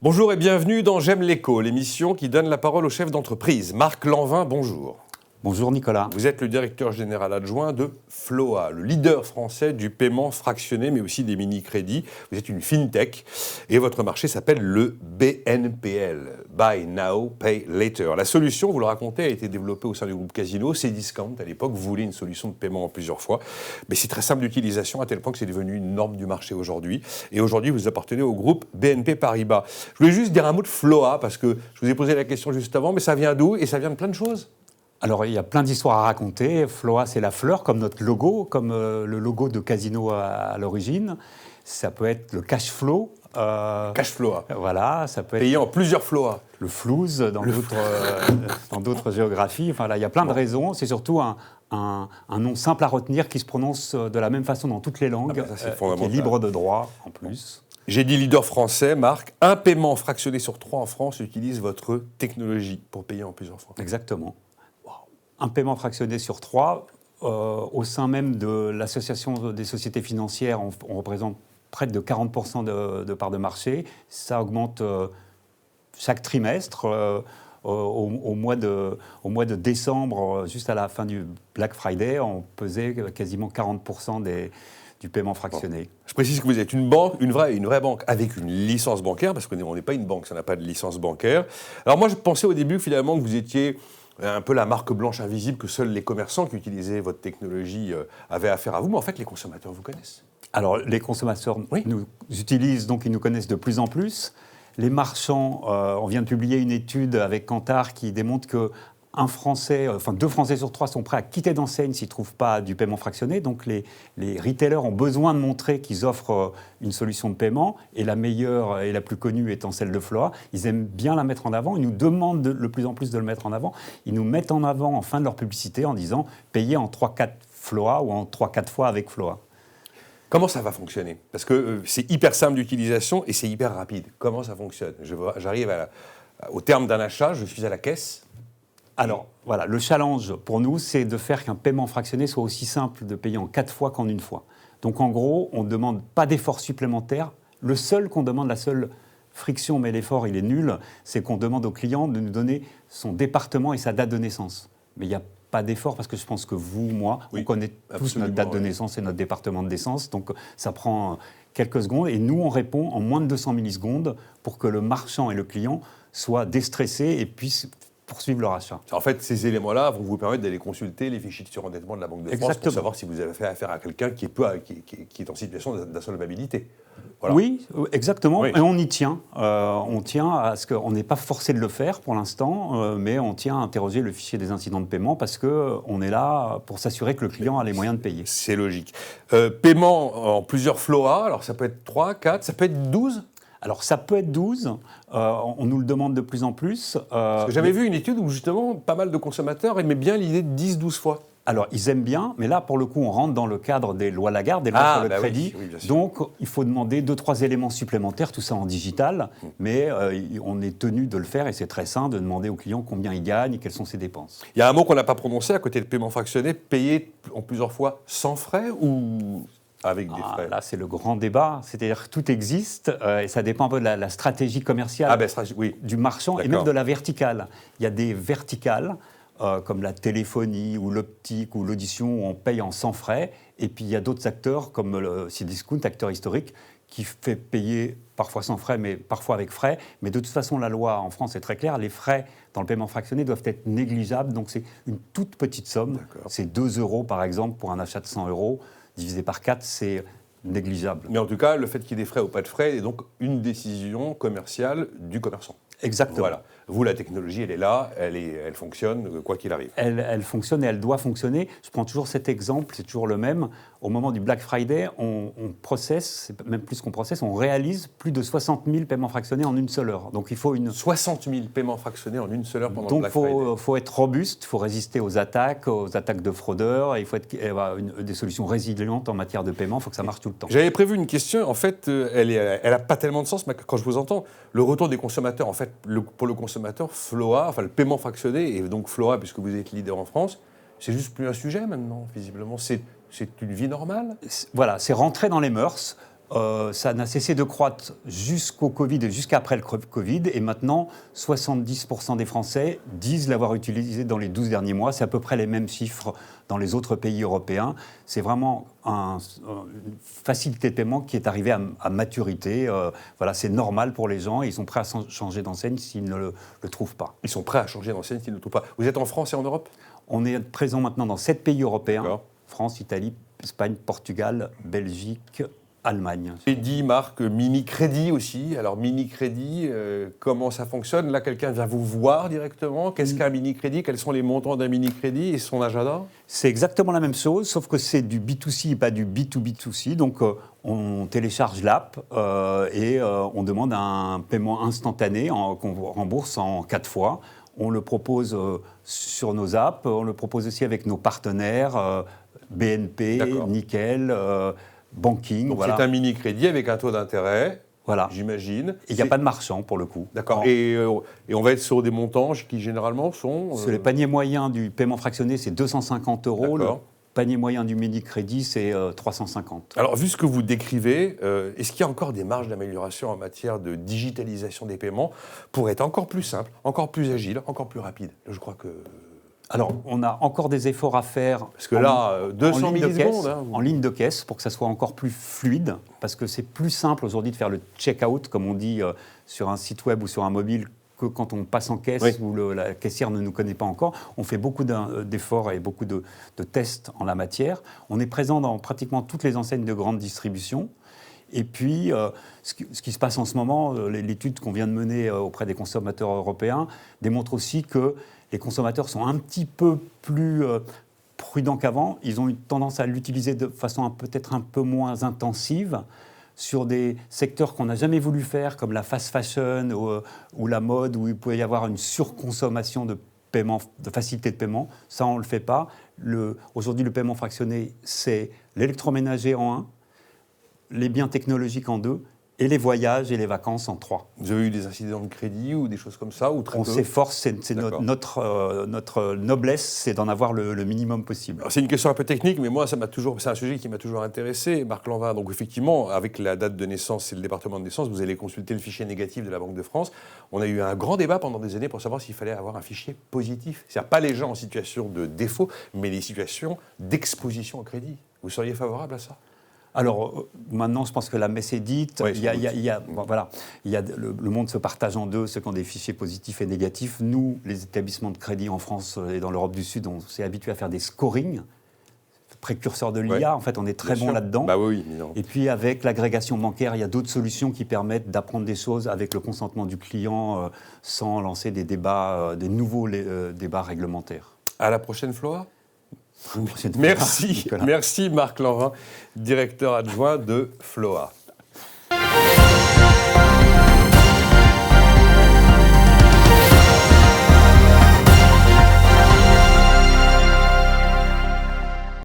Bonjour et bienvenue dans J'aime l'écho, l'émission qui donne la parole au chef d'entreprise. Marc Lanvin, bonjour. Bonjour Nicolas. Vous êtes le directeur général adjoint de Floa, le leader français du paiement fractionné, mais aussi des mini-crédits. Vous êtes une fintech et votre marché s'appelle le BNPL, Buy Now, Pay Later. La solution, vous le racontez, a été développée au sein du groupe Casino. Cdiscount, à l'époque, voulait une solution de paiement en plusieurs fois. Mais c'est très simple d'utilisation, à tel point que c'est devenu une norme du marché aujourd'hui. Et aujourd'hui, vous appartenez au groupe BNP Paribas. Je voulais juste dire un mot de Floa, parce que je vous ai posé la question juste avant, mais ça vient d'où? Et ça vient de plein de choses. Alors, il y a plein d'histoires à raconter. Floa, c'est la fleur, comme notre logo, comme le logo de Casino à l'origine. Ça peut être le cash flow. Cash Floa. Voilà, ça peut être Payé en plusieurs Floa. le flouze dans d'autres géographies. Enfin, là, il y a plein de raisons. C'est surtout un nom simple à retenir qui se prononce de la même façon dans toutes les langues, Ça, c'est qui fondamental. est libre de droit en plus. J'ai dit leader français, Marc. Un paiement fractionné sur 3 en France utilise votre technologie pour payer en plusieurs fois. Exactement. Un paiement fractionné sur 3. Au sein même de l'Association des sociétés financières, on représente près de 40% de parts de marché. Ça augmente chaque trimestre. Au mois de décembre, juste à la fin du Black Friday, on pesait quasiment 40% du paiement fractionné. Bon. Je précise que vous êtes une banque, une vraie banque, avec une licence bancaire, parce qu'on n'est pas une banque, ça n'a pas de licence bancaire. Alors moi, je pensais au début finalement que vous étiez un peu la marque blanche invisible que seuls les commerçants qui utilisaient votre technologie avaient affaire à vous, mais en fait, les consommateurs vous connaissent. Alors, les consommateurs nous utilisent, donc ils nous connaissent de plus en plus. Les marchands, on vient de publier une étude avec Kantar qui démontre que 2 Français sur 3 sont prêts à quitter d'enseigne s'ils ne trouvent pas du paiement fractionné. Donc les retailers ont besoin de montrer qu'ils offrent une solution de paiement, et la meilleure et la plus connue étant celle de Floa. Ils aiment bien la mettre en avant, ils nous demandent de plus en plus de le mettre en avant. Ils nous mettent en avant en fin de leur publicité en disant « payez en 3-4 Floa » ou en 3-4 fois avec Floa. Comment ça va fonctionner? Parce que c'est hyper simple d'utilisation et c'est hyper rapide. Comment ça fonctionne? J'arrive au terme d'un achat, je suis à la caisse. Alors, voilà, le challenge pour nous, c'est de faire qu'un paiement fractionné soit aussi simple de payer en 4 fois qu'en une fois. Donc, en gros, on ne demande pas d'effort supplémentaire. La seule friction, mais l'effort, il est nul, c'est qu'on demande au client de nous donner son département et sa date de naissance. Mais il n'y a pas d'effort, parce que je pense que vous, moi, on connaît tous notre date de naissance et notre département de naissance. Donc, ça prend quelques secondes. Et nous, on répond en moins de 200 millisecondes pour que le marchand et le client soient déstressés et puissent poursuivre leur achat. En fait, ces éléments-là vont vous permettre d'aller consulter les fichiers de surendettement de la Banque de France pour savoir si vous avez fait affaire à quelqu'un qui est en situation d'insolvabilité. Voilà. Oui, exactement. Oui. Et on y tient. On tient à ce qu'on n'est pas forcé de le faire pour l'instant, mais on tient à interroger le fichier des incidents de paiement parce qu'on est là pour s'assurer que le client a les moyens de payer. C'est logique. Paiement en plusieurs Floa, alors ça peut être 3, 4, ça peut être 12 ? Alors, ça peut être 12, on nous le demande de plus en plus. Parce que j'avais vu une étude où, justement, pas mal de consommateurs aimaient bien l'idée de 10-12 fois. Alors, ils aiment bien, mais là, pour le coup, on rentre dans le cadre des lois Lagarde, des lois sur le crédit. Oui, donc, il faut demander 2-3 éléments supplémentaires, tout ça en digital, mais on est tenu de le faire, et c'est très sain de demander au client combien il gagne et quelles sont ses dépenses. Il y a un mot qu'on n'a pas prononcé à côté de paiement fractionné, payer en plusieurs fois sans frais ou avec des frais? Là, c'est le grand débat. C'est-à-dire que tout existe et ça dépend un peu de la stratégie commerciale du marchand et même de la verticale. Il y a des verticales comme la téléphonie ou l'optique ou l'audition où on paye en sans frais. Et puis, il y a d'autres acteurs comme le Cdiscount, acteur historique, qui fait payer parfois sans frais, mais parfois avec frais. Mais de toute façon, la loi en France est très claire. Les frais dans le paiement fractionné doivent être négligeables. Donc, c'est une toute petite somme. C'est 2 € par exemple pour un achat de 100 €. Divisé par 4, c'est négligeable. Mais en tout cas, le fait qu'il y ait des frais ou pas de frais est donc une décision commerciale du commerçant. Exactement. Voilà. Vous, la technologie, elle est là, elle fonctionne, quoi qu'il arrive. Elle fonctionne et elle doit fonctionner. Je prends toujours cet exemple, c'est toujours le même. Au moment du Black Friday, on processe, même plus qu'on processe, on réalise plus de 60 000 paiements fractionnés en une seule heure. Donc il faut 60 000 paiements fractionnés en une seule heure pendant le Black Friday. Donc il faut être robuste, il faut résister aux attaques de fraudeurs, et il faut avoir des solutions résilientes en matière de paiement, il faut que ça marche tout le temps. J'avais prévu une question, en fait, elle n'a pas tellement de sens, mais quand je vous entends, le retour des consommateurs, en fait, pour le consommateur, Floa, enfin le paiement fractionné, et donc Floa, puisque vous êtes leader en France, c'est juste plus un sujet maintenant, visiblement. C'est une vie normale. Voilà, c'est rentré dans les mœurs. Ça n'a cessé de croître jusqu'au Covid et jusqu'après le Covid. Et maintenant, 70% des Français disent l'avoir utilisé dans les 12 derniers mois. C'est à peu près les mêmes chiffres dans les autres pays européens. C'est vraiment une facilité de paiement qui est arrivée à maturité. Voilà, c'est normal pour les gens et ils sont prêts à changer d'enseigne s'ils ne le trouvent pas. Ils sont prêts à changer d'enseigne s'ils ne le trouvent pas. Vous êtes en France et en Europe ? On est présent maintenant dans 7 pays européens. France, Italie, Espagne, Portugal, Belgique, Allemagne. Crédit, marque mini-crédit aussi. Alors mini-crédit, comment ça fonctionne ? Là, quelqu'un vient vous voir directement. Qu'est-ce qu'un mini-crédit ? Quels sont les montants d'un mini-crédit et son agenda ? C'est exactement la même chose, sauf que c'est du B2C et pas du B2B2C. Donc on télécharge l'app et on demande un paiement instantané qu'on rembourse en 4 fois. On le propose sur nos apps, on le propose aussi avec nos partenaires, BNP, Nickel, Banking. Donc voilà. C'est un mini-crédit avec un taux d'intérêt, j'imagine. Il n'y a pas de marchand pour le coup. D'accord. Et on va être sur des montant qui généralement sont... Le panier moyen du paiement fractionné, c'est 250 €. Le panier moyen du mini-crédit, c'est 350. Alors, vu ce que vous décrivez, est-ce qu'il y a encore des marges d'amélioration en matière de digitalisation des paiements pour être encore plus simple, encore plus agile, encore plus rapide ? Je crois que... Alors, on a encore des efforts à faire. Parce que là, 200 millisecondes. En ligne de caisse, pour que ça soit encore plus fluide, parce que c'est plus simple aujourd'hui de faire le check-out, comme on dit sur un site web ou sur un mobile, que quand on passe en caisse où la caissière ne nous connaît pas encore. On fait beaucoup d'efforts et beaucoup de tests en la matière. On est présent dans pratiquement toutes les enseignes de grande distribution. Et puis, ce qui se passe en ce moment, l'étude qu'on vient de mener auprès des consommateurs européens démontre aussi que les consommateurs sont un petit peu plus prudents qu'avant. Ils ont eu tendance à l'utiliser de façon peut-être un peu moins intensive sur des secteurs qu'on n'a jamais voulu faire, comme la fast fashion ou la mode, où il pouvait y avoir une surconsommation de paiement, de facilité de paiement. Ça, on ne le fait pas. Aujourd'hui, le paiement fractionné, c'est l'électroménager en 1, les biens technologiques en 2, et les voyages et les vacances en 3. Vous avez eu des incidents de crédit ou des choses comme ça ou très On peu s'efforce, c'est notre noblesse, c'est d'en avoir le minimum possible. Alors, c'est une question un peu technique, mais moi, c'est un sujet qui m'a toujours intéressé, Marc Lanvin. Donc effectivement, avec la date de naissance et le département de naissance, vous allez consulter le fichier négatif de la Banque de France. On a eu un grand débat pendant des années pour savoir s'il fallait avoir un fichier positif. C'est-à-dire pas les gens en situation de défaut, mais les situations d'exposition au crédit. Vous seriez favorable à ça ? Alors, maintenant, je pense que la messe est dite. Le monde se partage en deux, ceux qui ont des fichiers positifs et négatifs. Nous, les établissements de crédit en France et dans l'Europe du Sud, on s'est habitué à faire des scorings, précurseurs de l'IA. En fait, on est très bon là-dedans. Et puis, avec l'agrégation bancaire, il y a d'autres solutions qui permettent d'apprendre des choses avec le consentement du client sans lancer des débats, des nouveaux débats réglementaires. À la prochaine, Floa. Merci Marc Lanvin, directeur adjoint de Floa.